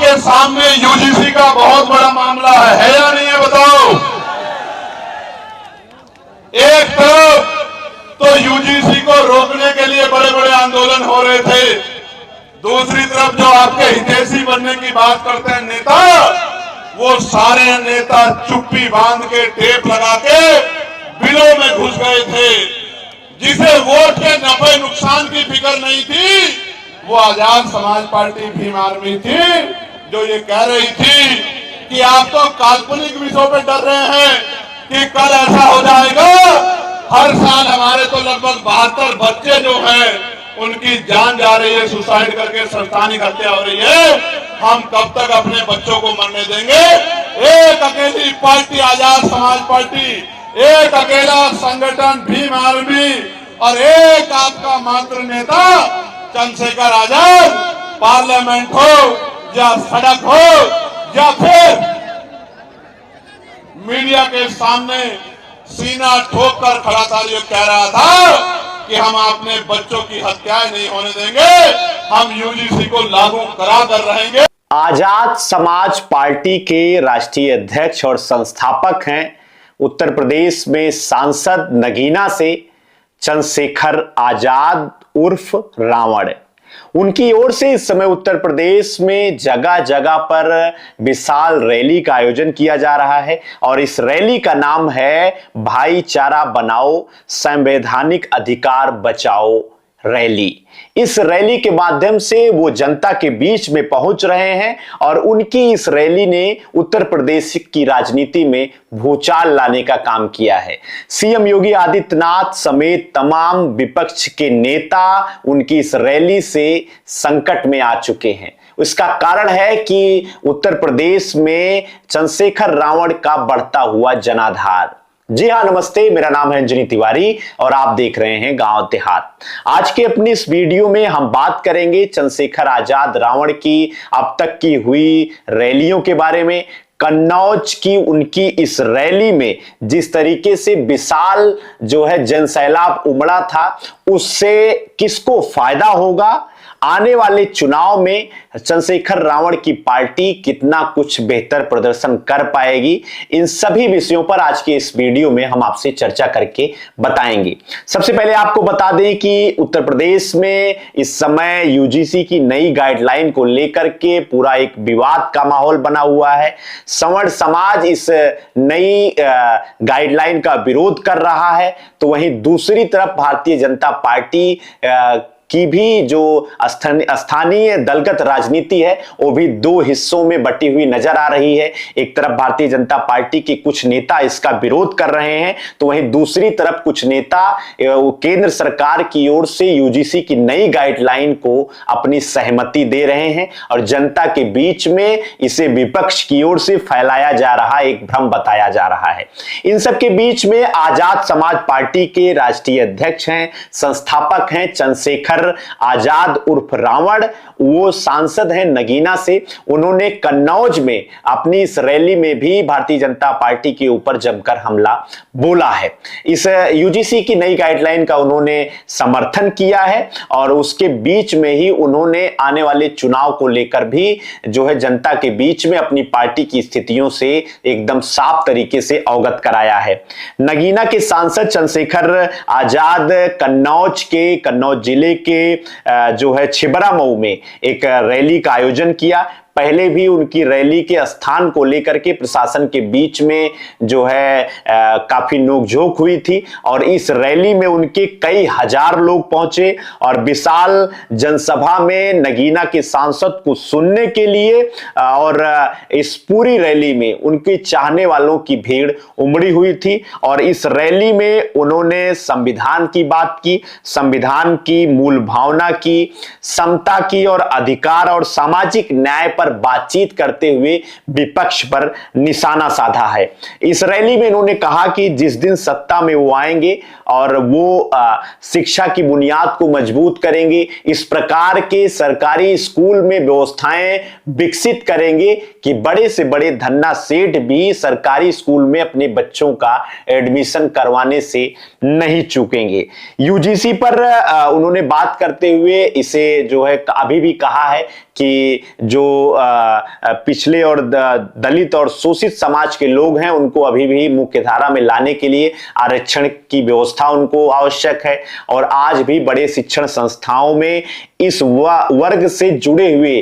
आपके सामने यूजीसी का बहुत बड़ा मामला है या नहीं है बताओ। एक तरफ तो यूजीसी को रोकने के लिए बड़े बड़े आंदोलन हो रहे थे, दूसरी तरफ जो आपके हितैषी बनने की बात करते हैं नेता, वो सारे नेता चुप्पी बांध के टेप लगा के बिलों में घुस गए थे। जिसे वोट के नफे नुकसान की फिक्र नहीं थी, वो आजाद समाज पार्टी भीम आर्मी थी, जो ये कह रही थी कि आप तो काल्पनिक विषयों पे डर रहे हैं कि कल ऐसा हो जाएगा। हर साल हमारे तो लगभग 72 बच्चे जो हैं उनकी जान जा रही है, सुसाइड करके संस्थानिक हत्या हो रही है। हम कब तक अपने बच्चों को मरने देंगे? एक अकेली पार्टी आजाद समाज पार्टी, एक अकेला संगठन भीम आर्मी और एक आपका मात्र नेता चंद्रशेखर आजाद, पार्लियामेंट हो या सड़क हो या फिर मीडिया के सामने सीना ठोक कर खड़ा था, ये कह रहा था कि हम अपने बच्चों की हत्याएं नहीं होने देंगे, हम यूजीसी को लागू करा कर रहेंगे। आजाद समाज पार्टी के राष्ट्रीय अध्यक्ष और संस्थापक हैं उत्तर प्रदेश में सांसद नगीना से चंद्रशेखर आजाद उर्फ रावण। उनकी ओर से इस समय उत्तर प्रदेश में जगह जगह पर विशाल रैली का आयोजन किया जा रहा है और इस रैली का नाम है भाईचारा बनाओ संवैधानिक अधिकार बचाओ रैली। इस रैली के माध्यम से वो जनता के बीच में पहुंच रहे हैं और उनकी इस रैली ने उत्तर प्रदेश की राजनीति में भूचाल लाने का काम किया है। सीएम योगी आदित्यनाथ समेत तमाम विपक्ष के नेता उनकी इस रैली से संकट में आ चुके हैं। इसका कारण है कि उत्तर प्रदेश में चंद्रशेखर रावण का बढ़ता हुआ जनाधार। जी हाँ, नमस्ते, मेरा नाम है अंजनी तिवारी और आप देख रहे हैं गांव देहात। आज के अपनी इस वीडियो में हम बात करेंगे चंद्रशेखर आजाद रावण की अब तक की हुई रैलियों के बारे में। कन्नौज की उनकी इस रैली में जिस तरीके से विशाल जो है जनसैलाब उमड़ा था, उससे किसको फायदा होगा, आने वाले चुनाव में चंद्रशेखर रावण की पार्टी कितना कुछ बेहतर प्रदर्शन कर पाएगी, इन सभी विषयों पर आज के इस वीडियो में हम आपसे चर्चा करके बताएंगे। सबसे पहले आपको बता दें कि उत्तर प्रदेश में इस समय यूजीसी की नई गाइडलाइन को लेकर के पूरा एक विवाद का माहौल बना हुआ है। सवर्ण समाज इस नई गाइडलाइन का विरोध कर रहा है, तो वहीं दूसरी तरफ भारतीय जनता पार्टी की भी जो स्थानीय दलगत राजनीति है वो भी दो हिस्सों में बटी हुई नजर आ रही है। एक तरफ भारतीय जनता पार्टी के कुछ नेता इसका विरोध कर रहे हैं, तो वहीं दूसरी तरफ कुछ नेता केंद्र सरकार की ओर से यूजीसी की नई गाइडलाइन को अपनी सहमति दे रहे हैं और जनता के बीच में इसे विपक्ष की ओर से फैलाया जा रहा एक भ्रम बताया जा रहा है। इन सब के बीच में आजाद समाज पार्टी के राष्ट्रीय अध्यक्ष हैं, संस्थापक हैं चंद्रशेखर आजाद उर्फ रावण, वो सांसद हैं नगीना से। उन्होंने कन्नौज में अपनी इस रैली में भी भारतीय जनता पार्टी के ऊपर जमकर हमला बोला है। इस यूजीसी की नई गाइडलाइन का उन्होंने समर्थन किया है और उसके बीच में ही उन्होंने आने वाले चुनाव को लेकर भी जो है जनता के बीच में अपनी पार्टी की स्थितियों से एकदम साफ तरीके से अवगत कराया है। नगीना के सांसद चंद्रशेखर आजाद कन्नौज जिले के जो है छिबरा मऊ में एक रैली का आयोजन किया। पहले भी उनकी रैली के स्थान को लेकर के प्रशासन के बीच में जो है काफी नोकझोंक हुई थी और इस रैली में उनके कई हजार लोग पहुंचे और विशाल जनसभा में नगीना के सांसद को सुनने के लिए और इस पूरी रैली में उनके चाहने वालों की भीड़ उमड़ी हुई थी और इस रैली में उन्होंने संविधान की बात की, संविधान की मूल भावना की, समता की और अधिकार और सामाजिक न्याय पर बातचीत करते हुए विपक्ष पर निशाना साधा है। इस रैली में इन्होंने कहा कि जिस दिन सत्ता में वो आएंगे और वो शिक्षा की बुनियाद को मजबूत करेंगे, इस प्रकार के सरकारी स्कूल में व्यवस्थाएं विकसित करेंगे कि बड़े से बड़े धन्ना सेठ भी सरकारी स्कूल में अपने बच्चों का एडमिशन करवाने से नहीं चूकेंगे। यूजीसी पर उन्होंने बात करते हुए इसे जो है अभी भी कहा है कि जो पिछले और दलित और शोषित समाज के लोग हैं उनको अभी भी मुख्य धारा में लाने के लिए आरक्षण की व्यवस्था उनको आवश्यक है। और आज भी बड़े शिक्षण संस्थाओं में इस वर्ग से जुड़े हुए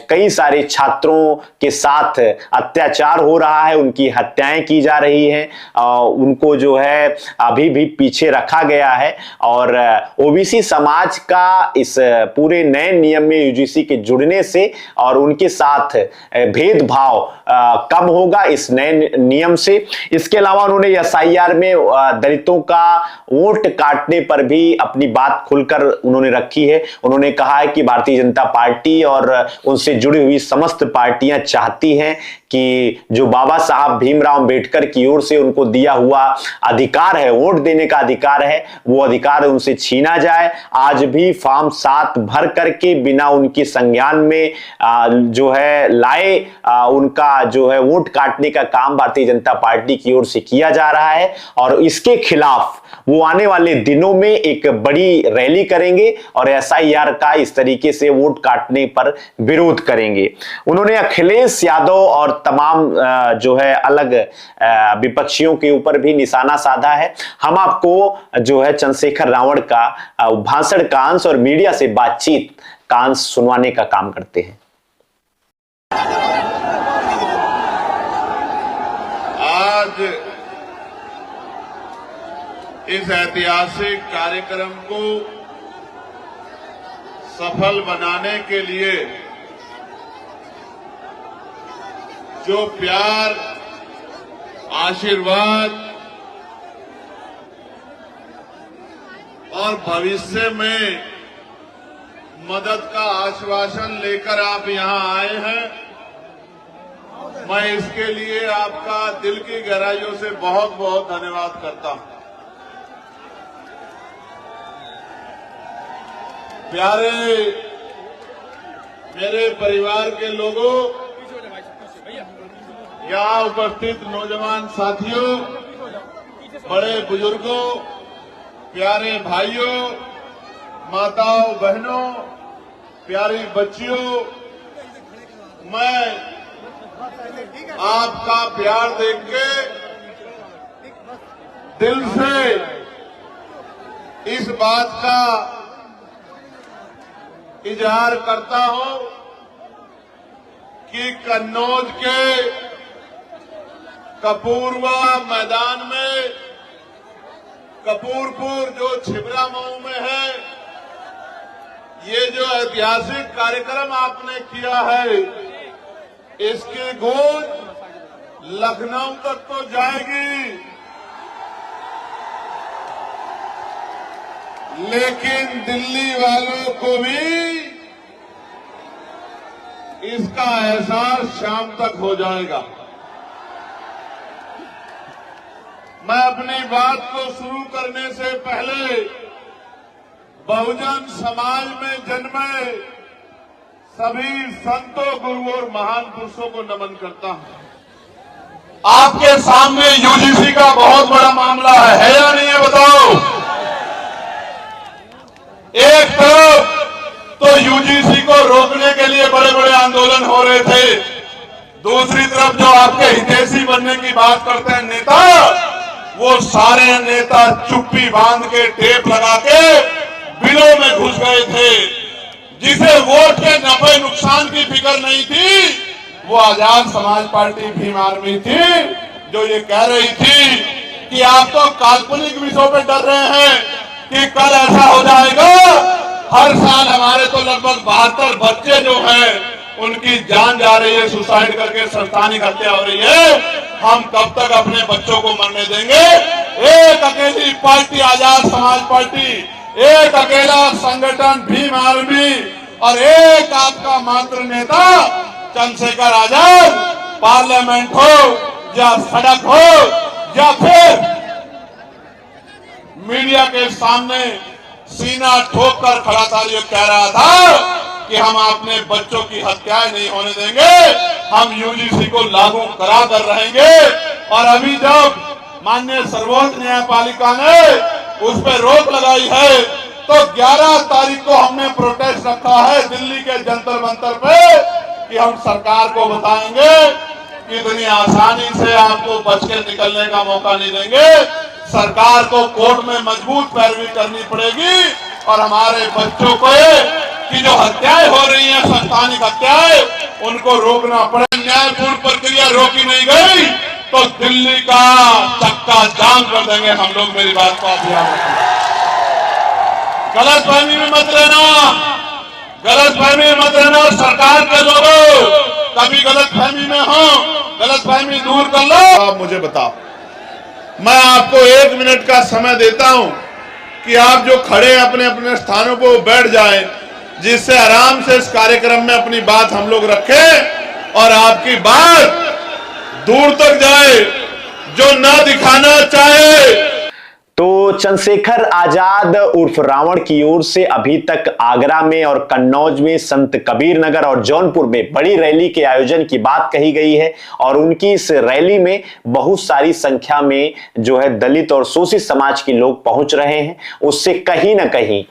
कई सारे छात्रों के साथ अत्याचार हो रहा है, उनकी हत्याएं की जा रही हैं, उनको जो है अभी भी पीछे रखा गया है। और ओबीसी समाज का इस पूरे नए नियम में यूजीसी के जुड़ने से और उनके साथ भेदभाव कम होगा इस नए नियम से। इसके अलावा उन्होंने एसआईआर में दलितों का वोट काटने पर भी अपनी बात खुलकर उन्होंने रखी है। उन्होंने कहा है कि भारतीय जनता पार्टी और उनसे जुड़ी हुई समस्त पार्टियां चाहती हैं कि जो बाबा साहब भीमराव अंबेडकर की ओर से उनको दिया हुआ अधिकार है, वोट देने का अधिकार है, वो अधिकार उनसे छीना जाए। आज भी फॉर्म 7 भर करके बिना उनके संज्ञान में जो है लाए उनका जो है वोट काटने का काम भारतीय जनता पार्टी की ओर से किया जा रहा है। और इसके खिलाफ वो आने वाले दिनों में एक बड़ी रैली करेंगे और एसआईआर का इस तरीके से वोट काटने पर विरोध करेंगे। उन्होंने अखिलेश यादव और तमाम जो है अलग विपक्षियों के ऊपर भी निशाना साधा है। हम आपको जो है चंद्रशेखर रावण का भाषण का अंश और मीडिया से बातचीत का अंश सुनवाने का काम करते हैं। आज इस ऐतिहासिक कार्यक्रम को सफल बनाने के लिए जो प्यार, आशीर्वाद और भविष्य में मदद का आश्वासन लेकर आप यहां आए हैं, मैं इसके लिए आपका दिल की गहराइयों से बहुत बहुत धन्यवाद करता हूं। प्यारे मेरे परिवार के लोगों, यहां उपस्थित नौजवान साथियों, बड़े बुजुर्गों, प्यारे भाइयों, माताओं बहनों, प्यारी बच्चियों, मैं आपका प्यार देख के दिल से इस बात का इजहार करता हूं कि कन्नौज के कपूरवा मैदान में, कपूरपुर जो छिबरा मऊ में है, ये जो ऐतिहासिक कार्यक्रम आपने किया है, इसकी गूंज लखनऊ तक तो जाएगी, लेकिन दिल्ली वालों को भी इसका एहसास शाम तक हो जाएगा। मैं अपनी बात को शुरू करने से पहले बहुजन समाज में जन्मे सभी संतों, गुरुओं और महान पुरुषों को नमन करता हूं। आपके सामने यूजीसी का बहुत बड़ा मामला है या नहीं है, बताओ। एक तरफ तो यूजीसी को रोकने के लिए बड़े बड़े आंदोलन हो रहे थे, दूसरी तरफ जो आपके हितैषी बनने की बात करते हैं नेता, वो सारे नेता चुप्पी बांध के टेप लगा के बिलों में घुस गए थे। जिसे वोट के नफे नुकसान की फिक्र नहीं थी, वो आजाद समाज पार्टी भीम आर्मी थी, जो ये कह रही थी कि आप तो काल्पनिक विषयों पे डर रहे हैं कि कल ऐसा हो जाएगा। हर साल हमारे तो लगभग 72 बच्चे जो हैं उनकी जान जा रही है, सुसाइड करके संस्थानिक हत्या हो रही है। हम कब तक अपने बच्चों को मरने देंगे? एक अकेली पार्टी आजाद समाज पार्टी, एक अकेला संगठन भीम आर्मी और एक आपका मात्र नेता चंद्रशेखर आजाद, पार्लियामेंट हो या सड़क हो या फिर मीडिया के सामने सीना ठोक कर खड़ा था, ये कह रहा था कि हम अपने बच्चों की हत्याएं नहीं होने देंगे, हम यूजीसी को लागू करा कर रहेंगे। और अभी जब माननीय सर्वोच्च न्यायपालिका ने उस पर रोक लगाई है, तो 11 तारीख को हमने प्रोटेस्ट रखा है दिल्ली के जंतर मंतर पे कि हम सरकार को बताएंगे कि इतनी आसानी से आपको बच के निकलने का मौका नहीं देंगे। सरकार को कोर्ट में मजबूत पैरवी करनी पड़ेगी और हमारे बच्चों को की जो हत्याएं हो रही हैं, संस्थानिक हत्याएं, उनको रोकना पड़े। न्यायपूर्ण प्रक्रिया रोकी नहीं गई तो दिल्ली का चक्का जाम कर देंगे हम लोग। मेरी बात को आप याद रखिए, गलतफहमी में मत रहना, गलतफहमी में मत रहना। सरकार के लोगों कभी गलतफहमी में हो, गलतफहमी दूर कर लो। आप मुझे बताओ, मैं आपको 1 मिनट का समय देता हूं कि आप जो खड़े अपने अपने स्थानों पर बैठ जाएं, जिससे आराम से इस कार्यक्रम में अपनी बात हम लोग रखें और आपकी बात दूर तक जाए। जो ना दिखाना चाहे। तो चंद्रशेखर आजाद उर्फ रावण की ओर से अभी तक आगरा में और कन्नौज में, संत कबीर नगर और जौनपुर में बड़ी रैली के आयोजन की बात कही गई है और उनकी इस रैली में बहुत सारी संख्या में जो है दलित और शोषित समाज के लोग पहुंच रहे हैं। उससे कहीं ना कहीं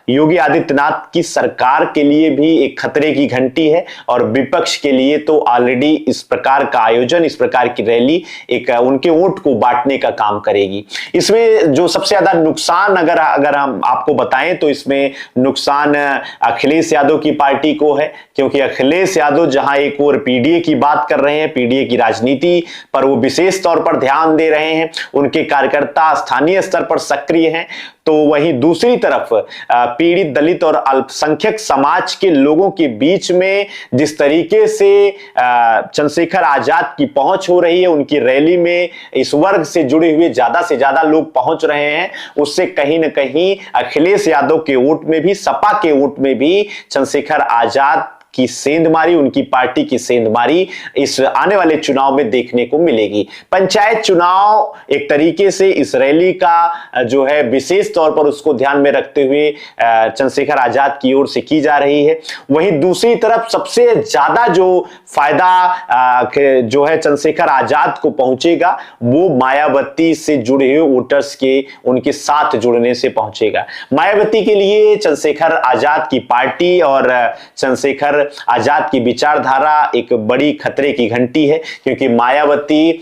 योगी आदित्यनाथ की सरकार के लिए भी एक खतरे की घंटी है और विपक्ष के लिए तो ऑलरेडी इस प्रकार का आयोजन, इस प्रकार की रैली एक उनके वोट को बांटने का काम करेगी। इसमें जो सबसे ज्यादा नुकसान अगर हम आपको बताएं तो इसमें नुकसान अखिलेश यादव की पार्टी को है, क्योंकि अखिलेश यादव जहां एक और पीडीए की बात कर रहे हैं, पीडीए की राजनीति पर वो विशेष तौर पर ध्यान दे रहे हैं, उनके कार्यकर्ता स्थानीय स्तर पर सक्रिय हैं, तो वहीं दूसरी तरफ पीड़ित दलित और अल्पसंख्यक समाज के लोगों के बीच में जिस तरीके से चंद्रशेखर आजाद की पहुंच हो रही है, उनकी रैली में इस वर्ग से जुड़े हुए ज्यादा से ज्यादा लोग पहुंच रहे हैं, उससे कहीं ना कहीं अखिलेश यादव के वोट में भी, सपा के वोट में भी चंद्रशेखर आजाद की सेंधमारी, उनकी पार्टी की सेंधमारी इस आने वाले चुनाव में देखने को मिलेगी। पंचायत चुनाव एक तरीके से इस रैली का जो है विशेष तौर पर उसको ध्यान में रखते हुए चंद्रशेखर आजाद की ओर से की जा रही है। वहीं दूसरी तरफ सबसे ज्यादा जो फायदा जो है चंद्रशेखर आजाद को पहुंचेगा वो मायावती से जुड़े हुए वोटर्स के उनके साथ जुड़ने से पहुंचेगा। मायावती के लिए चंद्रशेखर आजाद की पार्टी और चंद्रशेखर आजाद की विचारधारा एक बड़ी खतरे की घंटी है, क्योंकि मायावती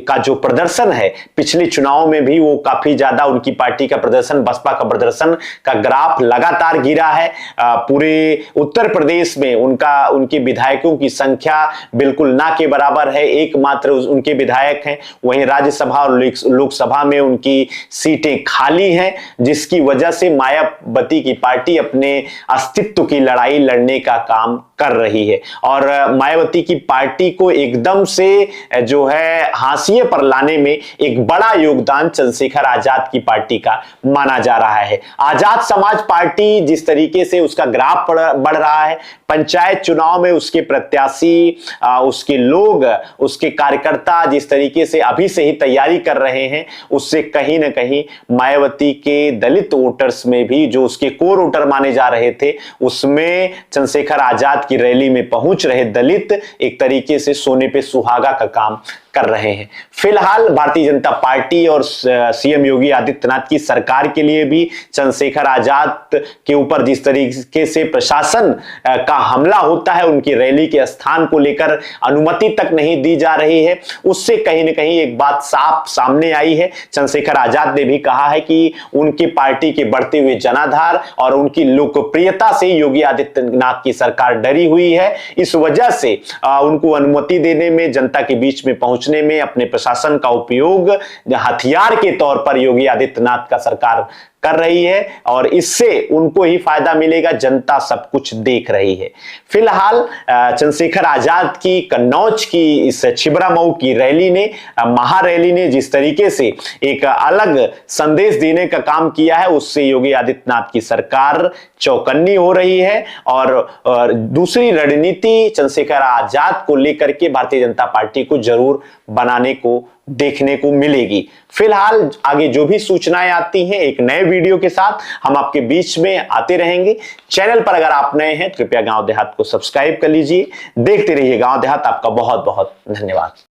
का जो प्रदर्शन है पिछले चुनाव में भी वो काफी ज्यादा, उनकी पार्टी का प्रदर्शन, बसपा का प्रदर्शन का ग्राफ लगातार गिरा है। पूरे उत्तर प्रदेश में उनके विधायकों की संख्या बिल्कुल ना के बराबर है, एकमात्र उनके विधायक हैं। वहीं राज्यसभा और लोकसभा में उनकी सीटें खाली हैं, जिसकी वजह से मायावती की पार्टी अपने अस्तित्व की लड़ाई लड़ने का काम कर रही है और मायावती की पार्टी को एकदम से जो है हाशिए पर लाने में एक बड़ा योगदान चंद्रशेखर आजाद की पार्टी का माना जा रहा है। आजाद समाज पार्टी जिस तरीके से उसका ग्राफ बढ़ रहा है, पंचायत चुनाव में उसके प्रत्याशी, उसके लोग, उसके कार्यकर्ता जिस तरीके से अभी से ही तैयारी कर रहे हैं, उससे कहीं ना कहीं मायावती के दलित वोटर्स में भी, जो उसके कोर वोटर माने जा रहे थे, उसमें चंद्रशेखर आजाद की रैली में पहुंच रहे दलित एक तरीके से सोने पे सुहागा का काम कर रहे हैं। फिलहाल भारतीय जनता पार्टी और सीएम योगी आदित्यनाथ की सरकार के लिए भी चंद्रशेखर आजाद के ऊपर जिस तरीके से प्रशासन का हमला होता है, उनकी रैली के स्थान को लेकर अनुमति तक नहीं दी जा रही है, उससे कहीं ना कहीं एक बात साफ सामने आई है। चंद्रशेखर आजाद ने भी कहा है कि उनकी पार्टी के बढ़ते हुए जनाधार और उनकी लोकप्रियता से योगी आदित्यनाथ की सरकार डरी हुई है। इस वजह से उनको अनुमति देने में, जनता के बीच में पहुंचने में अपने प्रशासन का उपयोग हथियार के तौर पर योगी आदित्यनाथ का सरकार कर रही है और इससे उनको ही फायदा मिलेगा। जनता सब कुछ देख रही है। फिलहाल चंद्रशेखर आजाद की कन्नौज की इस छिबरामऊ की रैली ने, महारैली ने जिस तरीके से एक अलग संदेश देने का काम किया है, उससे योगी आदित्यनाथ की सरकार चौकन्नी हो रही है और दूसरी रणनीति चंद्रशेखर आजाद को लेकर के भारतीय जनता पार्टी को जरूर बनाने को देखने को मिलेगी। फिलहाल आगे जो भी सूचनाएं आती हैं एक नए वीडियो के साथ हम आपके बीच में आते रहेंगे। चैनल पर अगर आप नए हैं कृपया गांव देहात को सब्सक्राइब कर लीजिए। देखते रहिए गांव देहात। आपका बहुत बहुत धन्यवाद।